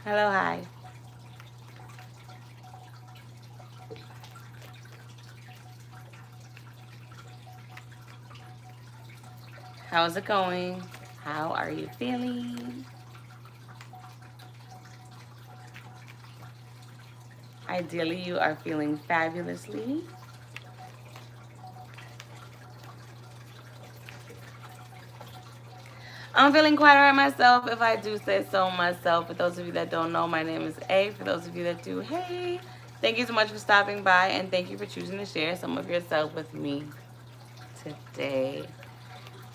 Hello, hi. How's it going? How are you feeling? Ideally, you are feeling fabulously. I'm feeling quite alright myself, if I do say so myself. For those of you that don't know, my name is A. For those of you that do, hey. Thank you so much for stopping by, and thank you for choosing to share some of yourself with me today.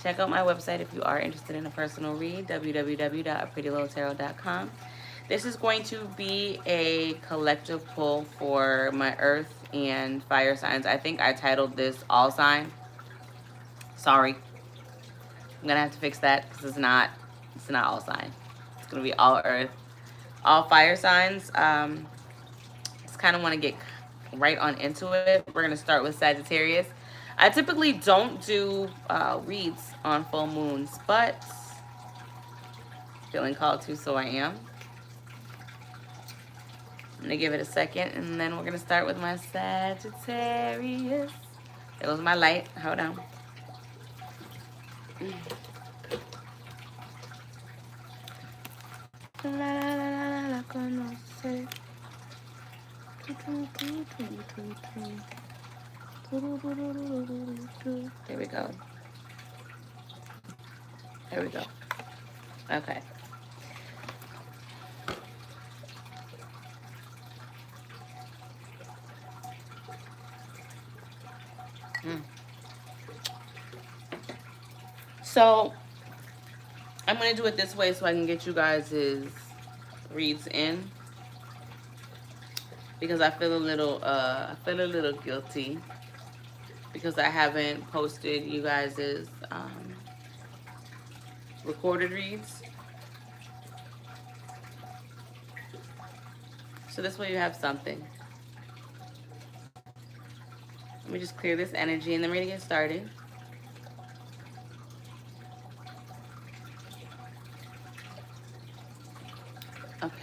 Check out my website if you are interested in a personal read, www.aprettyliltarot.com. This is going to be a collective pull for my earth and fire signs. I think I titled this all sign. Sorry. I'm gonna have to fix that because it's not all sign. It's gonna be all earth, all fire signs. Just kind of want to get right on into it. We're gonna start with Sagittarius. I typically don't do reads on full moons, but feeling called to, so I am. I'm gonna give it a second, and then we're gonna start with my Sagittarius. There goes my light. Hold on. There we go. There we go. Okay. So I'm gonna do it this way so I can get you guys' reads in, because I feel a little guilty because I haven't posted you guys' recorded reads. So this way you have something. Let me just clear this energy and then we're gonna get started. Okay.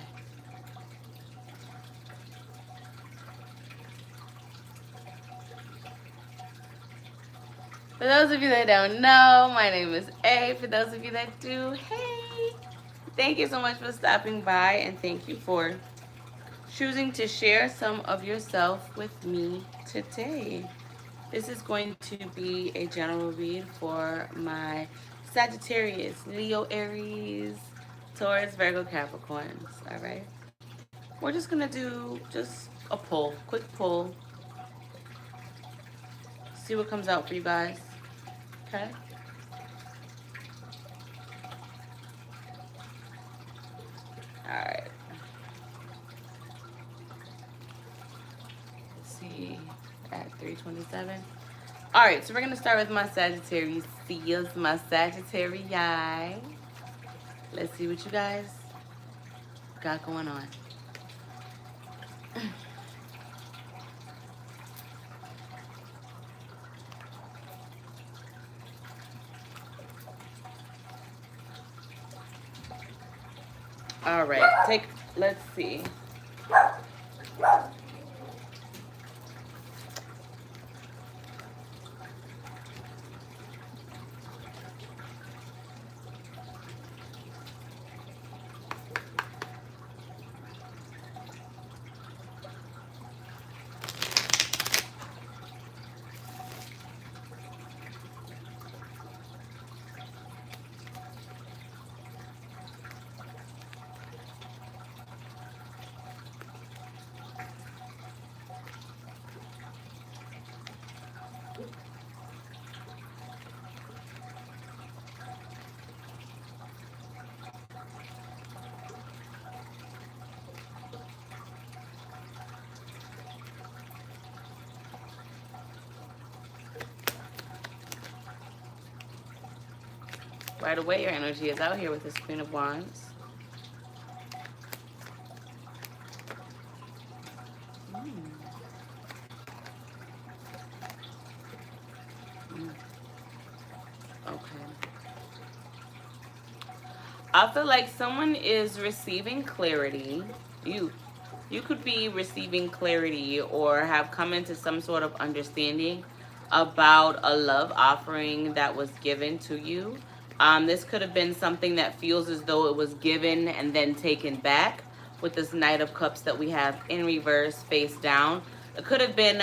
For those of you that don't know, my name is A. For those of you that do, hey. Thank you so much for stopping by, and thank you for choosing to share some of yourself with me today. This is going to be a general read for my Sagittarius, Leo, Aries, Taurus, Virgo, Capricorns. All right. We're just going to do just a pull, quick pull. See what comes out for you guys. Okay. All right. Let's see. At 3:27. All right, so we're gonna start with my Sagittarius seals, my Sagittarii. Let's see what you guys got going on. All right, let's see. Right away, your energy is out here with this Queen of Wands. Okay. I feel like someone is receiving clarity. You could be receiving clarity or have come into some sort of understanding about a love offering that was given to you. This could have been something that feels as though it was given and then taken back with this Knight of Cups that we have in reverse, face down. It could have been,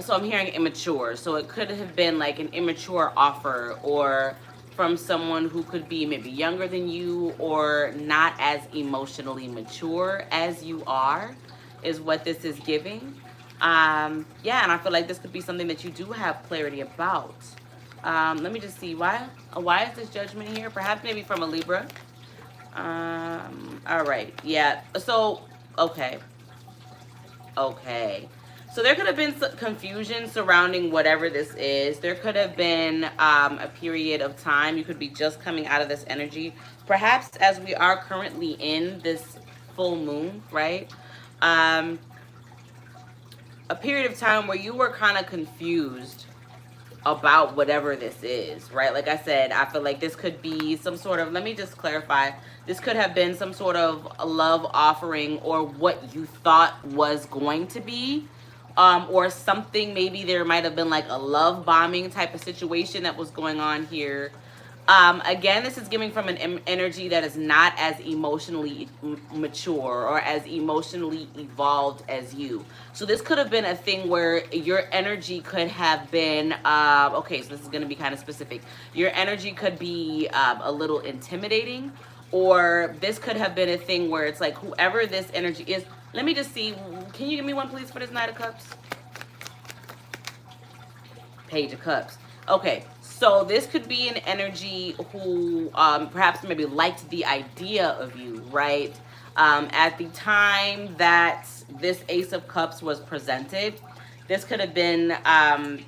so I'm hearing immature. So it could have been like an immature offer, or from someone who could be maybe younger than you or not as emotionally mature as you are, is what this is giving. Yeah, and I feel like this could be something that you do have clarity about. Let me just see, why is this Judgment here? Perhaps maybe from a Libra. All right, yeah. So, okay. So there could have been some confusion surrounding whatever this is. There could have been a period of time. You could be just coming out of this energy. Perhaps as we are currently in this full moon, right? A period of time where you were kind of confused about whatever this is, right? Like I said, I feel like this could be some sort of, let me just clarify, this could have been some sort of love offering, or what you thought was going to be, or something. Maybe there might have been like a love bombing type of situation that was going on here. Again, this is giving from an energy that is not as emotionally mature or as emotionally evolved as you. So this could have been a thing where your energy could have been, okay, so this is going to be kind of specific. Your energy could be a little intimidating, or this could have been a thing where it's like whoever this energy is. Let me just see. Can you give me one, please, for this Knight of Cups? Page of Cups. Okay, so this could be an energy who perhaps maybe liked the idea of you, right? At the time that this Ace of Cups was presented, this could have been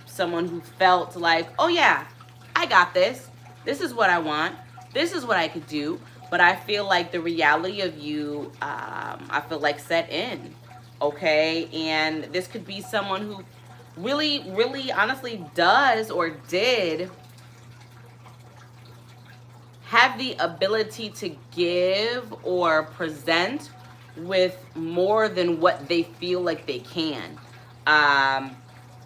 someone who felt like, oh yeah, I got this. This is what I want. This is what I could do. But I feel like the reality of you, I feel like set in, okay? And this could be someone who really honestly does or did have the ability to give or present with more than what they feel like they can.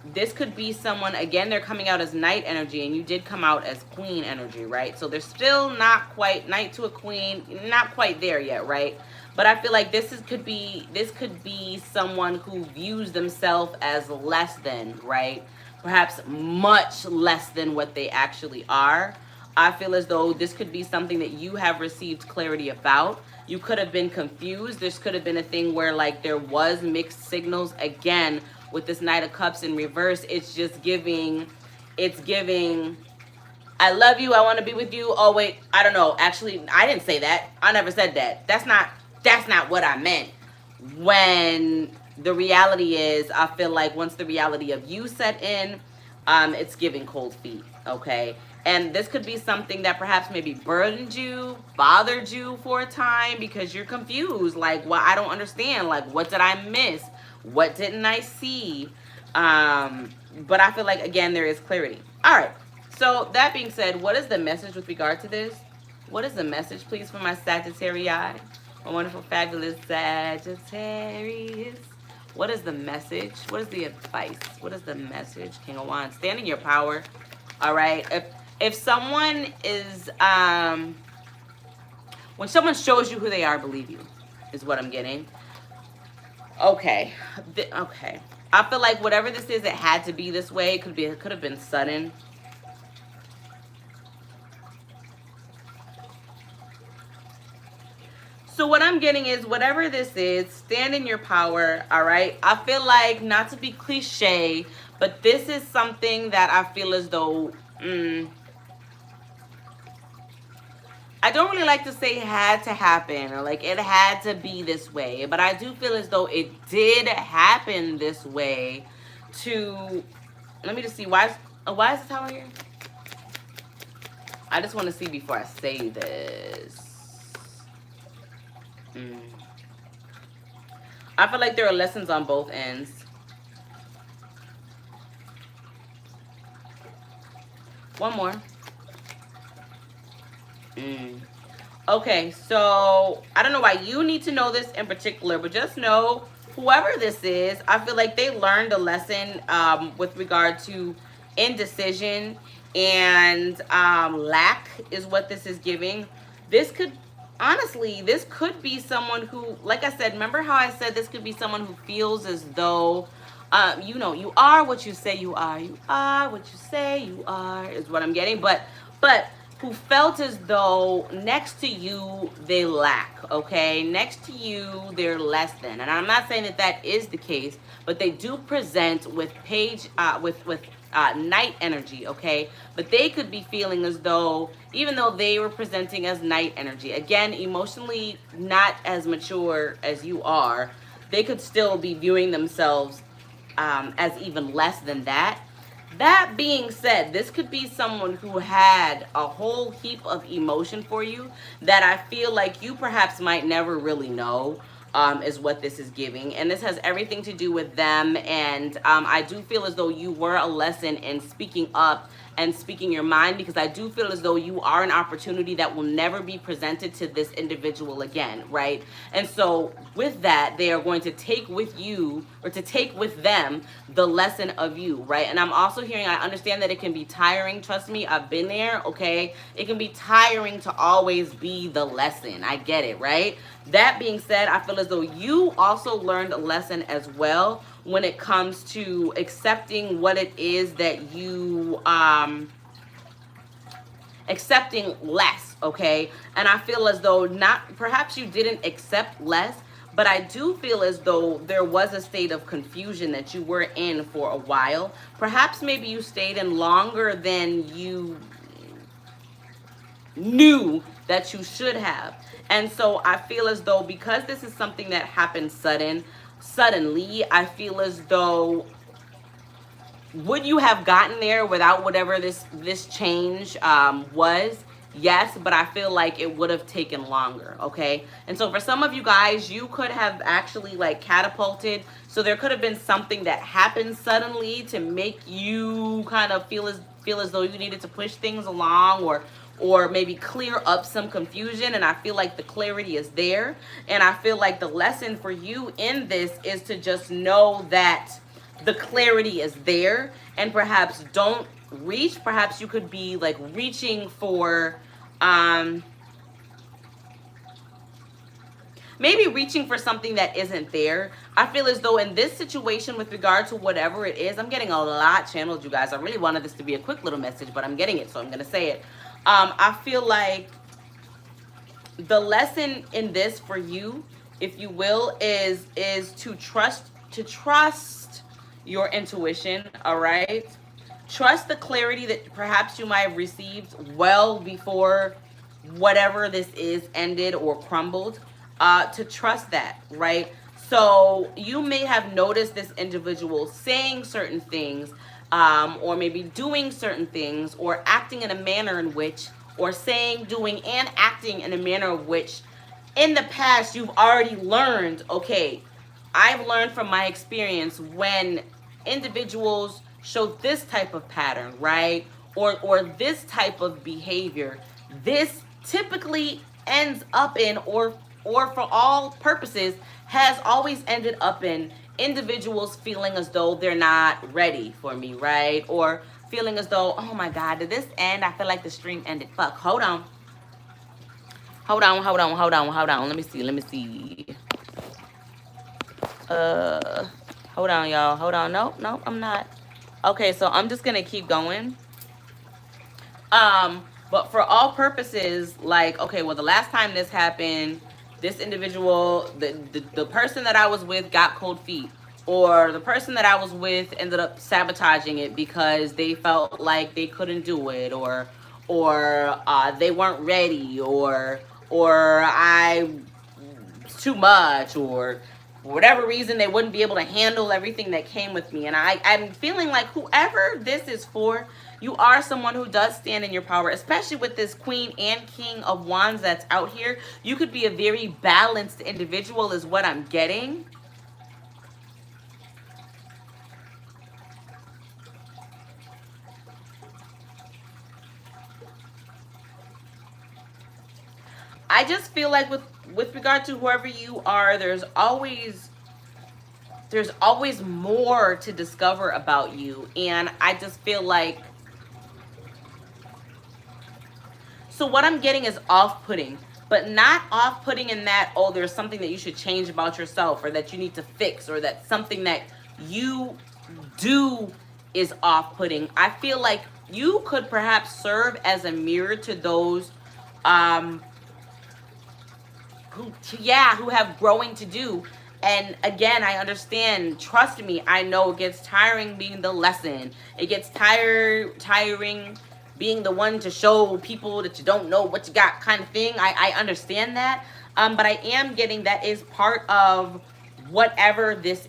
This could be someone, again, they're coming out as Knight energy, and you did come out as Queen energy, right? So they're still not quite Knight to a Queen, not quite there yet, right? But I feel like this could be someone who views themselves as less than, right? Perhaps much less than what they actually are. I feel as though this could be something that you have received clarity about. You could have been confused. This could have been a thing where like there was mixed signals. Again, with this Knight of Cups in reverse, it's giving, I love you, I want to be with you. Oh wait, I don't know. Actually, I didn't say that. I never said that. That's not what I meant. When the reality is, I feel like once the reality of you set in, it's giving cold feet, okay? And this could be something that perhaps maybe burdened you, bothered you for a time, because you're confused. Like, well, I don't understand. Like, what did I miss? What didn't I see? But I feel like, again, there is clarity. All right. So that being said, what is the message with regard to this? What is the message, please, for my Sagittarius? My wonderful, fabulous Sagittarius. What is the message? What is the advice? What is the message? King of Wands. Stand in your power. All right. If someone is, when someone shows you who they are, believe you, is what I'm getting. Okay. Okay. I feel like whatever this is, it had to be this way. It could have been sudden. So what I'm getting is, whatever this is, stand in your power, all right? I feel like, not to be cliche, but this is something that I feel as though, I don't really like to say had to happen, or like it had to be this way, but I do feel as though it did happen this way to, let me just see, why is this tower here? I just want to see before I say this. I feel like there are lessons on both ends. One more. Mm. Okay, so I don't know why you need to know this in particular, but just know whoever this is, I feel like they learned a lesson with regard to indecision and lack is what this is giving. This could, honestly, this could be someone who, like I said, remember how I said this could be someone who feels as though, you know, you are what you say you are. You are what you say you are is what I'm getting. But who felt as though next to you they lack, okay? Next to you they're less than. And I'm not saying that that is the case, but they do present with night energy, okay? But they could be feeling as though, even though they were presenting as night energy, again, emotionally not as mature as you are, they could still be viewing themselves as even less than that. That being said, this could be someone who had a whole heap of emotion for you that I feel like you perhaps might never really know, is what this is giving. And this has everything to do with them. And I do feel as though you were a lesson in speaking up and speaking your mind, because I do feel as though you are an opportunity that will never be presented to this individual again, right? And so with that, they are going to take with you, or to take with them, the lesson of you, right? And I'm also hearing, I understand that it can be tiring. Trust me, I've been there, okay? It can be tiring to always be the lesson. I get it, right? That being said, I feel as though you also learned a lesson as well when it comes to accepting what it is that you accepting less, okay? And I feel as though, not perhaps you didn't accept less, but I do feel as though there was a state of confusion that you were in for a while. Perhaps maybe you stayed in longer than you knew that you should have. And so I feel as though, because this is something that happened suddenly, I feel as though, would you have gotten there without whatever this change was? Yes, but I feel like it would have taken longer, okay? And so for some of you guys, you could have actually like catapulted. So there could have been something that happened suddenly to make you kind of feel as though you needed to push things along, or maybe clear up some confusion. And I feel like the clarity is there. And I feel like the lesson for you in this is to just know that the clarity is there, and perhaps don't reach. Perhaps you could be like reaching for maybe reaching for something that isn't there. I feel as though in this situation, with regard to whatever it is, I'm getting a lot channeled, you guys. I really wanted this to be a quick little message, but I'm getting it, so I'm gonna say it. I feel like the lesson in this for you, if you will, is to trust your intuition. All right, trust the clarity that perhaps you might have received well before whatever this is ended or crumbled. To trust that, right? So you may have noticed this individual saying certain things, or maybe doing certain things, or acting in a manner in which, or saying, doing, and acting in a manner of which in the past you've already learned, okay, I've learned from my experience when individuals show this type of pattern, right? Or this type of behavior, this typically ends up in, or for all purposes has always ended up in, individuals feeling as though they're not ready for me, right? Or feeling as though, oh my God, did this end? I feel like the stream ended. Fuck, hold on. Hold on, hold on, hold on, hold on. Let me see, let me see. Uh, Hold on, y'all. Hold on. Nope, nope, I'm not. Okay, so I'm just gonna keep going. But for all purposes, like, okay, well, the last time this happened, this individual, the person that I was with got cold feet, or the person that I was with ended up sabotaging it because they felt like they couldn't do it, or they weren't ready, or I too much, or for whatever reason they wouldn't be able to handle everything that came with me. And I'm feeling like whoever this is for, you are someone who does stand in your power, especially with this Queen and King of Wands that's out here. You could be a very balanced individual is what I'm getting. I just feel like with regard to whoever you are, there's always more to discover about you. And I just feel like, so what I'm getting is off-putting, but not off-putting in that, oh, there's something that you should change about yourself, or that you need to fix, or that something that you do is off-putting. I feel like you could perhaps serve as a mirror to those who have growing to do. And again, I understand, trust me, I know it gets tiring being the lesson. It gets tiring being the one to show people that you don't know what you got, kind of thing. I understand that. But I am getting that is part of whatever this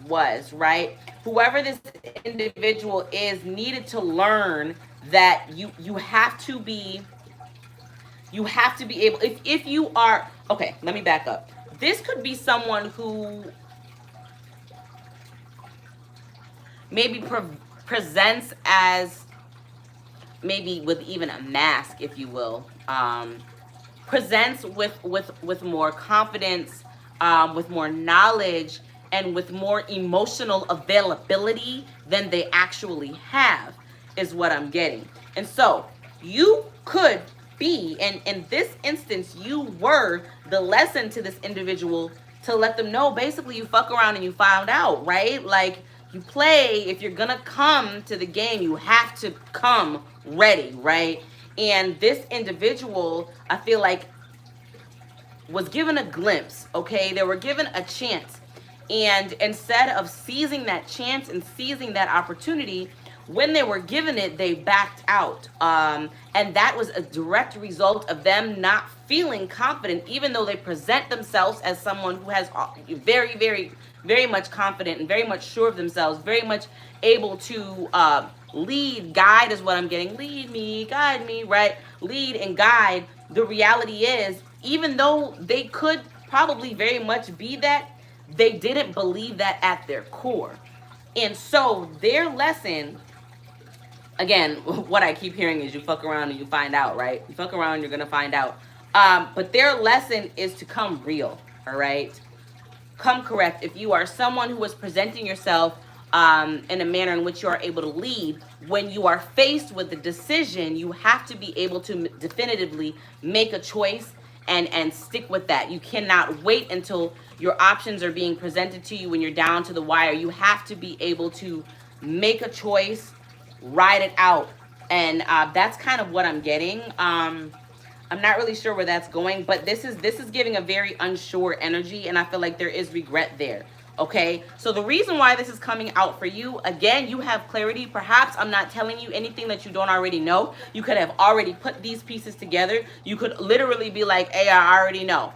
was, right? Whoever this individual is needed to learn that you have to be able, if you are, okay, let me back up. This could be someone who maybe presents as, maybe with even a mask, if you will, presents with more confidence, with more knowledge, and with more emotional availability than they actually have, is what I'm getting. And so you could be, and in this instance, you were the lesson to this individual, to let them know, basically, you fuck around and you found out, right? Like, you play, if you're gonna come to the game, you have to come ready, right? And this individual, I feel like, was given a glimpse, okay? They were given a chance. And instead of seizing that chance and seizing that opportunity, when they were given it, they backed out. And that was a direct result of them not feeling confident, even though they present themselves as someone who has very, very, very much confident and very much sure of themselves, very much able to lead, guide is what I'm getting. Lead me, guide me, right? Lead and guide. The reality is, even though they could probably very much be that, they didn't believe that at their core. And so their lesson, again, what I keep hearing is you fuck around and you find out, right? You fuck around, you're going to find out. But their lesson is to come real, all right? Come correct. If you are someone who is presenting yourself in a manner in which you are able to lead, when you are faced with a decision, you have to be able to definitively make a choice and stick with that. You cannot wait until your options are being presented to you when you're down to the wire. You have to be able to make a choice, ride it out. And that's kind of what I'm getting. I'm not really sure where that's going, but this is giving a very unsure energy, and I feel like there is regret there. Okay, so the reason why this is coming out for you, again, you have clarity. Perhaps I'm not telling you anything that you don't already know. You could have already put these pieces together. You could literally be like, hey, I already know.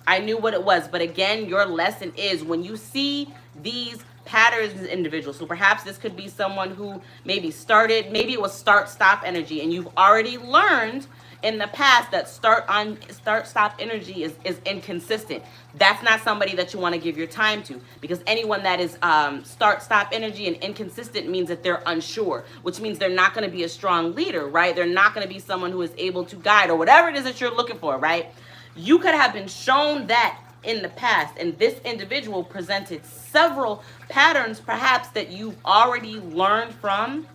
I knew what it was. But again, your lesson is, when you see these patterns in individuals, so perhaps this could be someone who maybe it was start-stop energy, and you've already learned in the past that start-stop energy is inconsistent. That's not somebody that you want to give your time to, because anyone that is start-stop energy and inconsistent means that they're unsure, which means they're not going to be a strong leader, right? They're not going to be someone who is able to guide, or whatever it is that you're looking for, right? You could have been shown that in the past, and this individual presented several patterns perhaps that you've already learned from,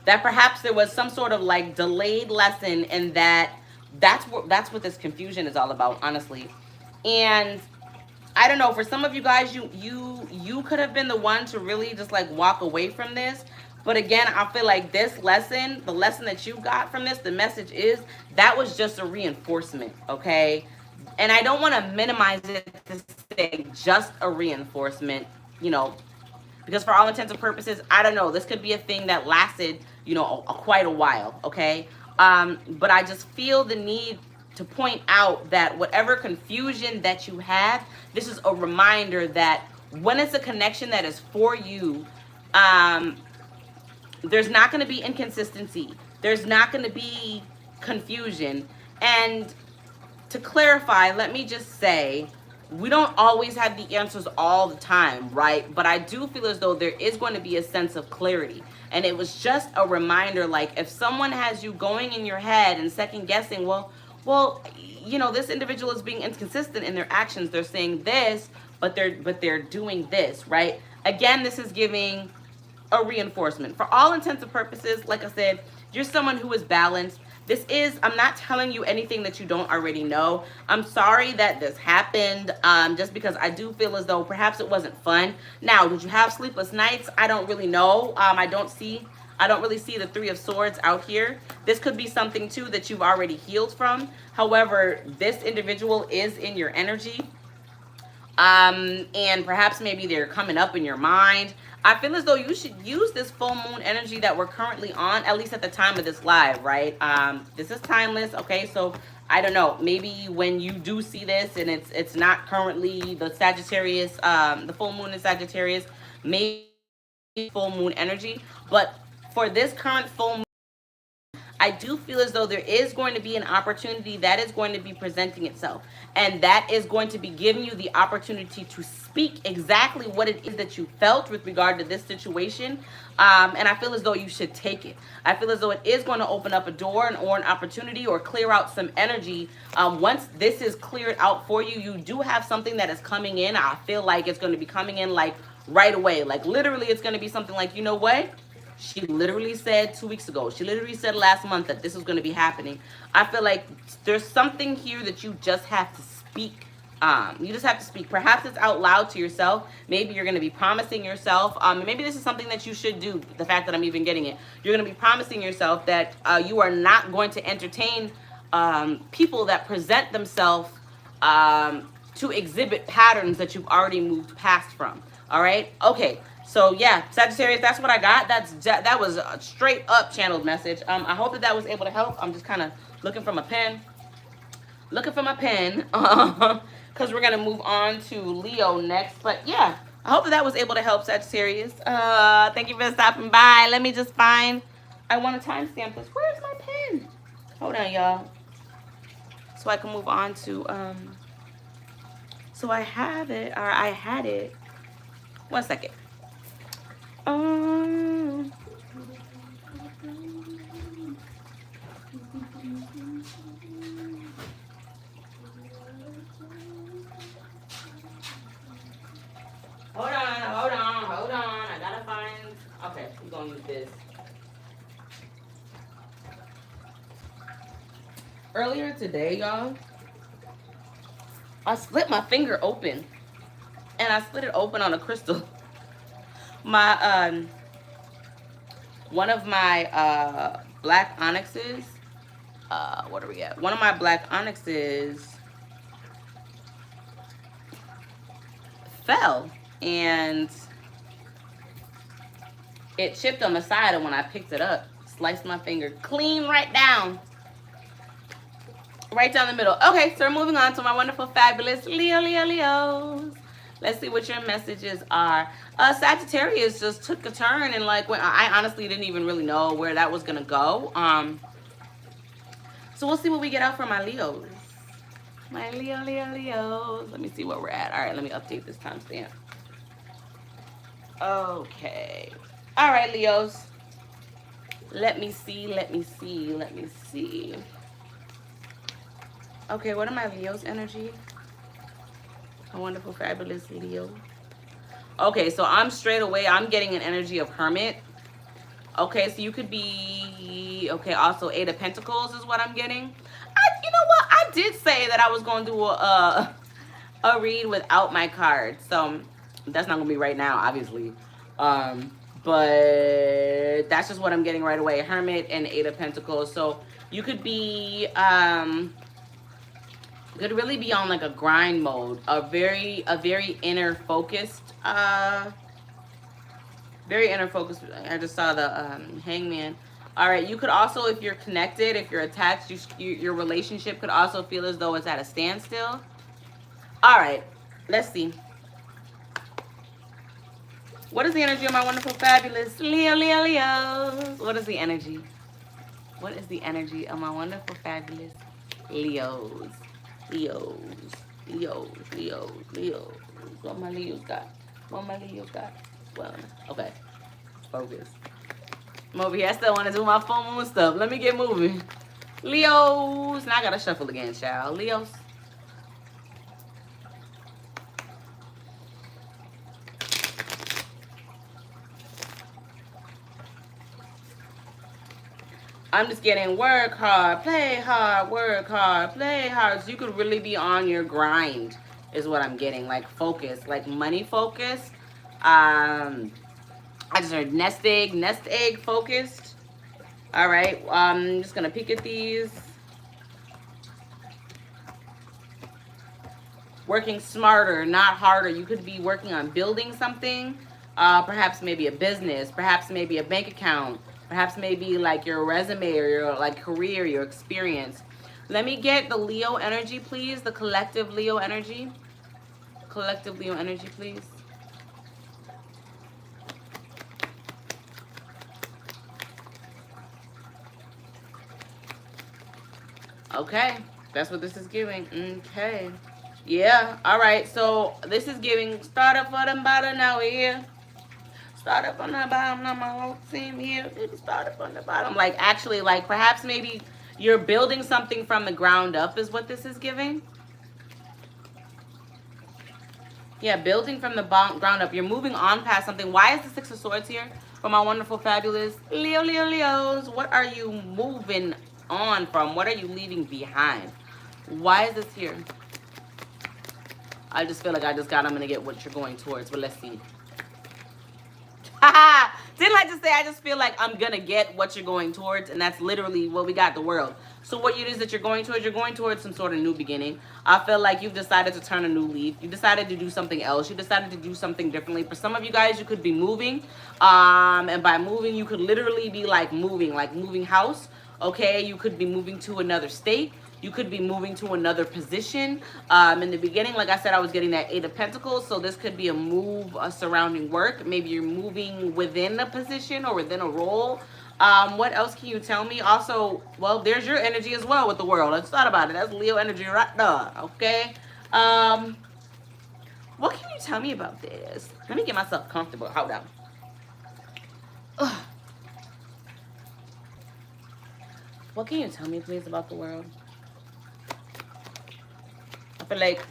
that perhaps there was some sort of like delayed lesson, and that's what this confusion is all about, honestly. And I don't know, for some of you guys, you could have been the one to really just like walk away from this. But again, I feel like this lesson, the lesson that you got from this, the message is, that was just a reinforcement, okay? And I don't want to minimize it to say just a reinforcement, because for all intents and purposes, I don't know, this could be a thing that lasted, quite a while, okay? But I just feel the need to point out that whatever confusion that you have, this is a reminder that when it's a connection that is for you, there's not going to be inconsistency. There's not going to be confusion. And to clarify, let me just say we don't always have the answers all the time, right? But I do feel as though there is going to be a sense of clarity. And it was just a reminder, like if someone has you going in your head and second guessing, well, you know, this individual is being inconsistent in their actions. They're saying this, but they're doing this, right? Again, this is giving a reinforcement. For all intents and purposes, like I said, you're someone who is balanced. This is, I'm not telling you anything that you don't already know. I'm sorry that this happened, just because I do feel as though perhaps it wasn't fun. Now, did you have sleepless nights? I don't really know. I don't really see the Three of Swords out here. This could be something too that you've already healed from. However, this individual is in your energy. And perhaps maybe they're coming up in your mind. I feel as though you should use this full moon energy that we're currently on, at least at the time of this live, right? This is timeless, okay? So I don't know, maybe when you do see this and it's not currently the Sagittarius, the full moon in Sagittarius, maybe full moon energy. But for this current full moon, I do feel as though there is going to be an opportunity that is going to be presenting itself. And that is going to be giving you the opportunity to speak exactly what it is that you felt with regard to this situation. And I feel as though you should take it. I feel as though it is going to open up a door or an opportunity or clear out some energy. Once this is cleared out for you, you do have something that is coming in. I feel like it's going to be coming in like right away. Like literally it's going to be something like, you know what? She literally said 2 weeks ago. She literally said last month that this was going to be happening. I feel like there's something here that you just have to speak. You just have to speak. Perhaps it's out loud to yourself. Maybe you're going to be promising yourself. Maybe this is something that you should do. The fact that I'm even getting it. You're going to be promising yourself that you are not going to entertain people that present themselves to exhibit patterns that you've already moved past from. All right? Okay. So yeah, Sagittarius, that's what I got. That was a straight up channeled message. I hope that was able to help. I'm just kind of looking for my pen. Because we're going to move on to Leo next. But yeah, I hope that was able to help, Sagittarius. Thank you for stopping by. Let me just find, I want to timestamp this. Where's my pen? Hold on, y'all. So I can move on to, so I have it, or I had it. 1 second. Hold on. I gotta find, okay, we're gonna use this. Earlier today, y'all, I split my finger open. And I split it open on a crystal. My one of my black onyxes, what are we at? One of my black onyxes fell and it chipped on the side, and when I picked it up, sliced my finger clean right down the middle. Okay, so we're moving on to my wonderful, fabulous Leos. Let's see what your messages are. Sagittarius just took a turn, and like, when I honestly didn't even really know where that was gonna go. So we'll see what we get out for my Leos. My Leos. Let me see where we're at. All right, let me update this timestamp. Okay. All right, Leos. Let me see. Okay, what are my Leo's energy? A wonderful, fabulous Leo. Okay, so I'm getting an energy of Hermit. Okay, so you could be, okay, also Eight of Pentacles is what I'm getting. You know what? I did say that I was going to do a read without my cards. So that's not going to be right now, obviously. But that's just what I'm getting right away. Hermit and Eight of Pentacles. So you could be, could really be on like a grind mode, a very inner focused, very inner focused. I just saw the Hangman. All right, you could also, if you're connected, if you're attached, your relationship could also feel as though it's at a standstill. All right, let's see. What is the energy of my wonderful, fabulous Leos? What is the energy? What is the energy of my wonderful, fabulous Leos? Leos, Leos, Leos. What my Leos got? What my Leos got? Well, okay. Focus. I'm over here. I still want to do my full moon stuff. Let me get moving. Leos. Now I gotta shuffle again, child. Leos. I'm just getting work hard, play hard, work hard, play hard. So you could really be on your grind is what I'm getting. Like focus, like money focus. I just heard nest egg focused. All right, I'm just gonna peek at these. Working smarter, not harder. You could be working on building something, perhaps maybe a business, perhaps maybe a bank account, perhaps maybe like your resume or your like career, your experience. Let me get the Leo energy, please. The collective Leo energy. Collective Leo energy, please. Okay, that's what this is giving. Okay. Yeah, all right. So this is giving start up for the bottom. Now we're here. Start up on the bottom. Now my whole team here. Start up on the bottom. Like actually, like perhaps maybe you're building something from the ground up is what this is giving. Yeah, building from the ground up. You're moving on past something. Why is the Six of Swords here? For my wonderful, fabulous Leos. What are you moving on from? What are you leaving behind? Why is this here? I just feel like I'm going to get what you're going towards. But let's see. Didn't I just say I just feel like I'm going to get what you're going towards? And that's literally what we got, the world. So what it is that you're going towards some sort of new beginning. I feel like you've decided to turn a new leaf. You decided to do something else. You decided to do something differently. For some of you guys, you could be moving. And by moving, you could literally be like moving house. Okay, you could be moving to another state. You could be moving to another position. In the beginning, like I said, I was getting that Eight of Pentacles. So this could be a move surrounding work. Maybe you're moving within a position or within a role. What else can you tell me? Also, well, there's your energy as well with the world. Let's thought about it. That's Leo energy right there. Okay. What can you tell me about this? Let me get myself comfortable. Hold on. Ugh. What can you tell me, please, about the world? I feel like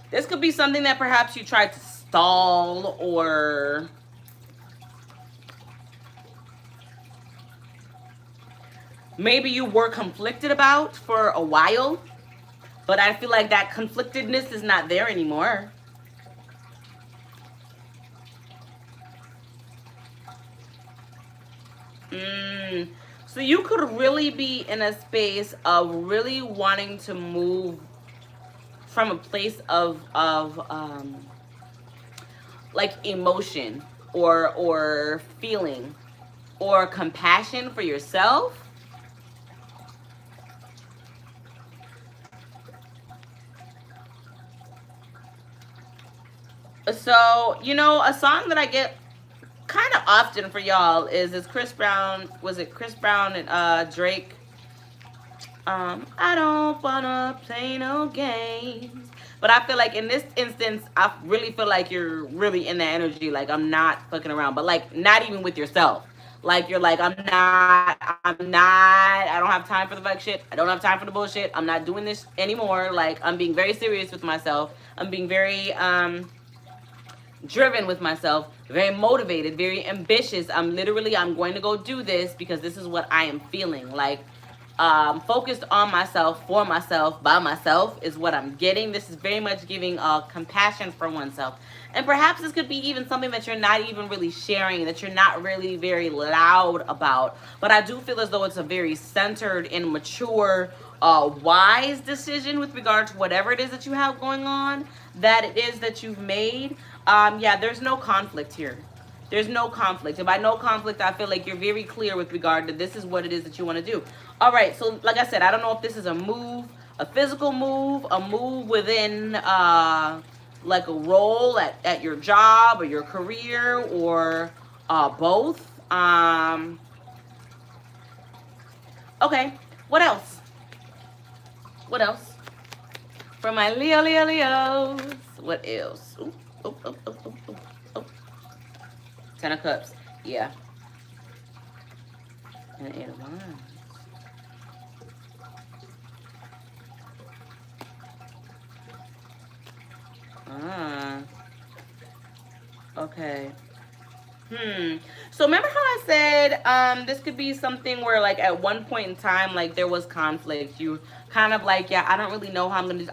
this could be something that perhaps you tried to stall or maybe you were conflicted about for a while, but I feel like that conflictedness is not there anymore. So you could really be in a space of really wanting to move from a place of like emotion or feeling or compassion for yourself. So, you know, a song that I get kind of often for y'all is Chris Brown. Was it Chris Brown and Drake? I don't wanna play no games. But I feel like in this instance, I really feel like you're really in that energy. Like, I'm not fucking around. But, like, not even with yourself. Like, you're like, I don't have time for the fuck shit. I don't have time for the bullshit. I'm not doing this anymore. Like, I'm being very serious with myself. I'm being very, driven with myself, very motivated, very ambitious. I'm going to go do this because this is what I am feeling. Like, focused on myself, for myself, by myself is what I'm getting. This is very much giving compassion for oneself. And perhaps this could be even something that you're not even really sharing, that you're not really very loud about. But I do feel as though it's a very centered and mature, wise decision with regard to whatever it is that you have going on, that it is that you've made. Yeah, there's no conflict here. There's no conflict. And by no conflict, I feel like you're very clear with regard to this is what it is that you want to do. All right, so like I said, I don't know if this is a move, a physical move, a move within like a role at your job or your career or both. Okay, what else? What else? For my Leos. What else? Ooh, ooh, ooh, ooh, ooh, ooh, ooh. 10 of Cups. Yeah. And 8 of Wands. Okay. So remember how I said this could be something where like at one point in time like there was conflict. You kind of like, yeah, I don't really know how I'm gonna do this.